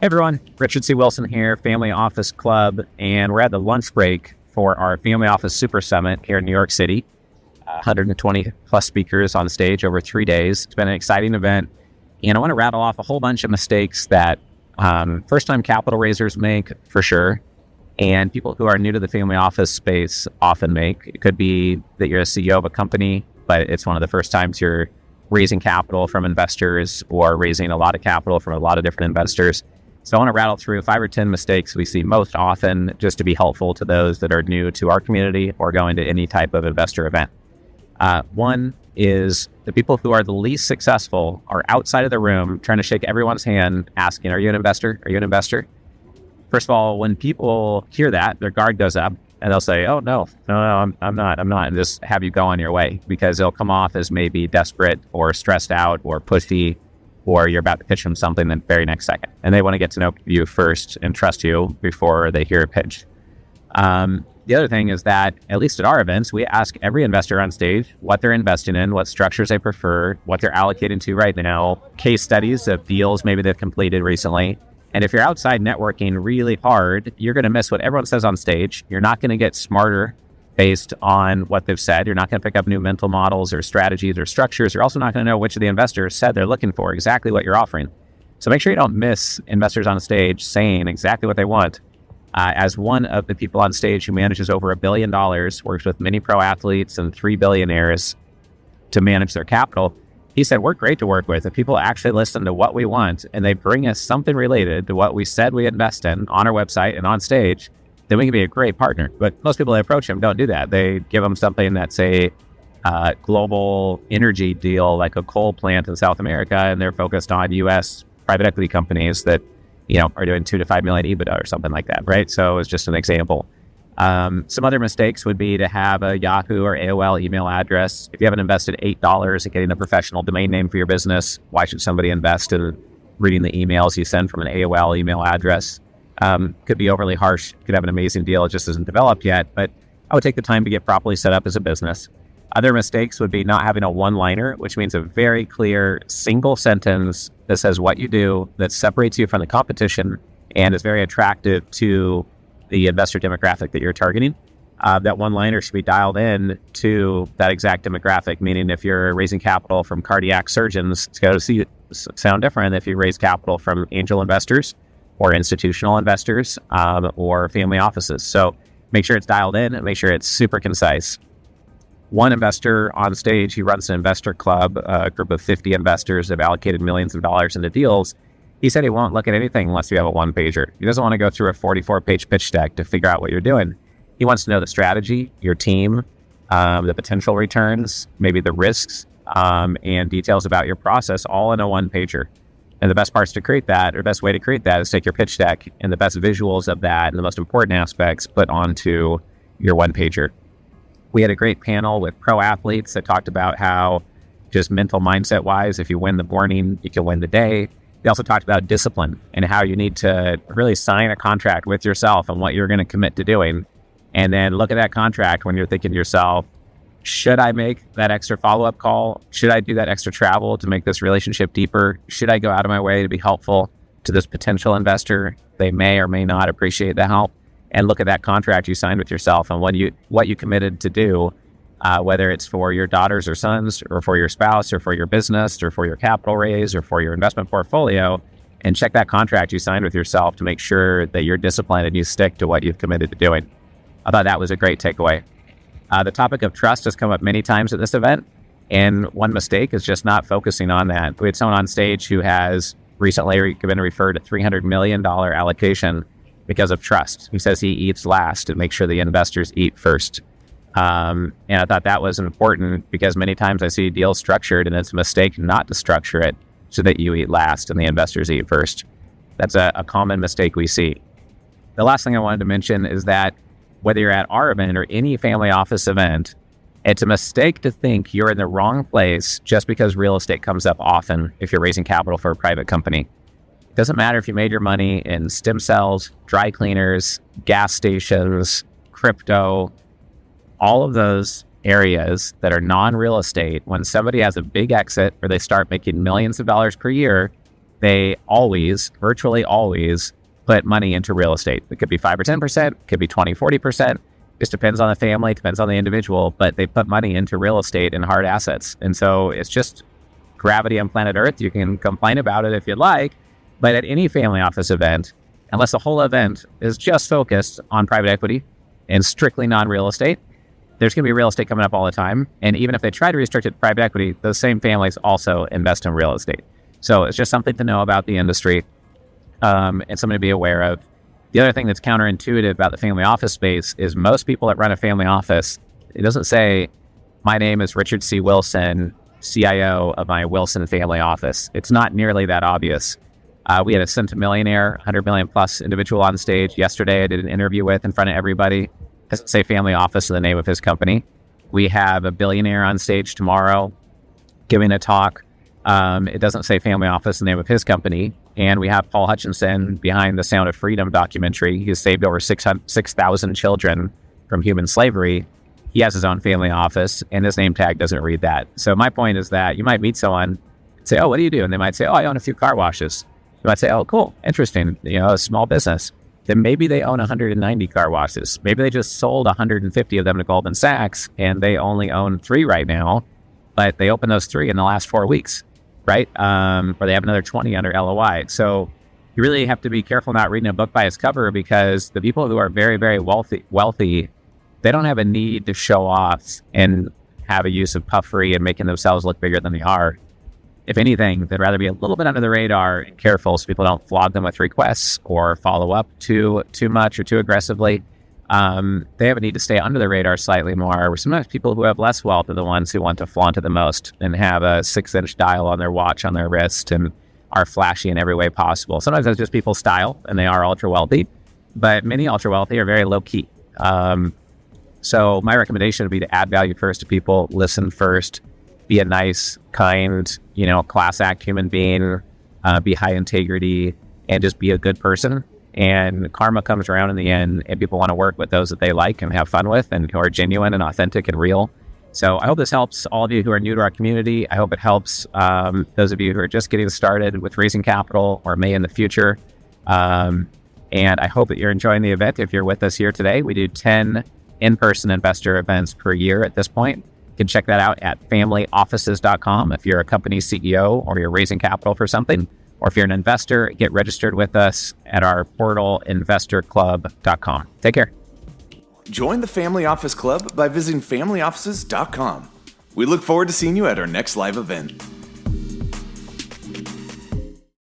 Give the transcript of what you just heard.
Hey everyone, Richard C. Wilson here, Family Office Club, and we're at the lunch break for our Family Office Super Summit here in New York City. 120 plus speakers on stage over 3 days. It's been an exciting event, and I want to rattle off a whole bunch of mistakes that first-time capital raisers make, for sure, and people who are new to the family office space often make. It could be that you're a CEO of a company, but it's one of the first times you're raising capital from investors or raising a lot of capital from a lot of different investors. So I want to rattle through 5 or 10 mistakes we see most often just to be helpful to those that are new to our community or going to any type of investor event. One is the people who are the least successful are outside of the room trying to shake everyone's hand asking, are you an investor? Are you an investor? First of all, when people hear that, their guard goes up and they'll say, oh, no, I'm not, and just have you go on your way because they'll come off as maybe desperate or stressed out or pushy, or you're about to pitch them something the very next second. And they want to get to know you first and trust you before they hear a pitch. The other thing is that, at least at our events, we ask every investor on stage what they're investing in, what structures they prefer, what they're allocating to right now, case studies of deals maybe they've completed recently. And if you're outside networking really hard, you're going to miss what everyone says on stage. You're not going to get smarter based on what they've said. You're not going to pick up new mental models or strategies or structures. You're also not going to know which of the investors said they're looking for, exactly what you're offering. So make sure you don't miss investors on stage saying exactly what they want. As one of the people on stage who manages over $1 billion, works with many pro athletes and 3 billionaires to manage their capital, he said, we're great to work with. If people actually listen to what we want and they bring us something related to what we said we invest in on our website and on stage, then we can be a great partner. But most people that approach him don't do that. They give them something that's a global energy deal, like a coal plant in South America, and they're focused on U.S. private equity companies that are doing 2 to 5 million EBITDA or something like that, right? So it's just an example. Some other mistakes would be to have a Yahoo or AOL email address. If you haven't invested $8 in getting a professional domain name for your business, why should somebody invest in reading the emails you send from an AOL email address? Could be overly harsh, could have an amazing deal, it just isn't developed yet, but I would take the time to get properly set up as a business. Other mistakes would be not having a one-liner, which means a very clear single sentence that says what you do, that separates you from the competition and is very attractive to the investor demographic that you're targeting. That one-liner should be dialed in to that exact demographic, meaning if you're raising capital from cardiac surgeons, it's going to sound different if you raise capital from angel investors or institutional investors or family offices. So make sure it's dialed in and make sure it's super concise. One investor on stage, he runs an investor club, a group of 50 investors that have allocated millions of dollars into deals. He said he won't look at anything unless you have a one-pager. He doesn't want to go through a 44-page pitch deck to figure out what you're doing. He wants to know the strategy, your team, the potential returns, maybe the risks, and details about your process, all in a one-pager. And the best parts to create that, or best way to create that, is take your pitch deck and the best visuals of that and the most important aspects put onto your one-pager. We had a great panel with pro athletes that talked about how, just mental mindset-wise, if you win the morning, you can win the day. They also talked about discipline and how you need to really sign a contract with yourself on what you're going to commit to doing. And then look at that contract when you're thinking to yourself, should I make that extra follow-up call? Should I do that extra travel to make this relationship deeper? Should I go out of my way to be helpful to this potential investor? They may or may not appreciate the help. And look at that contract you signed with yourself and what you committed to do, whether it's for your daughters or sons or for your spouse or for your business or for your capital raise or for your investment portfolio, and check that contract you signed with yourself to make sure that you're disciplined and you stick to what you've committed to doing. I thought that was a great takeaway. The topic of trust has come up many times at this event, and one mistake is just not focusing on that. We had someone on stage who has recently been referred a $300 million allocation because of trust. He says he eats last and makes sure the investors eat first. And I thought that was important because many times I see deals structured and it's a mistake not to structure it so that you eat last and the investors eat first. That's a common mistake we see. The last thing I wanted to mention is that whether you're at our event or any family office event, it's a mistake to think you're in the wrong place just because real estate comes up often if you're raising capital for a private company. It doesn't matter if you made your money in stem cells, dry cleaners, gas stations, crypto, all of those areas that are non-real estate. When somebody has a big exit or they start making millions of dollars per year, they always, virtually always, put money into real estate. It could be 5 or 10%, could be 20, 40%. Just depends on the family, depends on the individual, but they put money into real estate and hard assets. And so it's just gravity on planet Earth. You can complain about it if you'd like, but at any family office event, unless the whole event is just focused on private equity and strictly non-real estate, there's going to be real estate coming up all the time. And even if they try to restrict it to private equity, those same families also invest in real estate. So it's just something to know about the industry and something to be aware of. The other thing that's counterintuitive about the family office space is most people that run a family office, it doesn't say, my name is Richard C. Wilson, CIO of my Wilson family office. It's not nearly that obvious. We had a centimillionaire, 100 million plus individual on stage yesterday. I did an interview with in front of everybody. It doesn't say family office in the name of his company. We have a billionaire on stage tomorrow giving a talk. It doesn't say family office in the name of his company. And we have Paul Hutchinson behind the Sound of Freedom documentary. He's saved over 6,000 children from human slavery. He has his own family office, and his name tag doesn't read that. So my point is that you might meet someone and say, oh, what do you do? And they might say, oh, I own a few car washes. You might say, oh, cool, interesting, a small business. Then maybe they own 190 car washes. Maybe they just sold 150 of them to Goldman Sachs, and they only own 3 right now, but they opened those 3 in the last 4 weeks, right? Or they have another 20 under LOI. So you really have to be careful not reading a book by its cover, because the people who are very, very wealthy, they don't have a need to show off and have a use of puffery and making themselves look bigger than they are. If anything, they'd rather be a little bit under the radar and careful so people don't flog them with requests or follow up too much or too aggressively. They have a need to stay under the radar slightly more. Sometimes people who have less wealth are the ones who want to flaunt it the most and have a 6-inch dial on their watch on their wrist and are flashy in every way possible. Sometimes that's just people's style and they are ultra wealthy, but many ultra wealthy are very low key. So my recommendation would be to add value first to people, listen first, be a nice, kind, class act human being, be high integrity, and just be a good person. And karma comes around in the end, and people want to work with those that they like and have fun with and who are genuine and authentic and real. So I hope this helps all of you who are new to our community. I hope it helps those of you who are just getting started with raising capital or may in the future. And I hope that you're enjoying the event. If you're with us here today, we do 10 in-person investor events per year at this point. You can check that out at familyoffices.com if you're a company CEO or you're raising capital for something. Or if you're an investor, get registered with us at our portal, investorclub.com. Take care. Join the Family Office Club by visiting familyoffices.com. We look forward to seeing you at our next live event.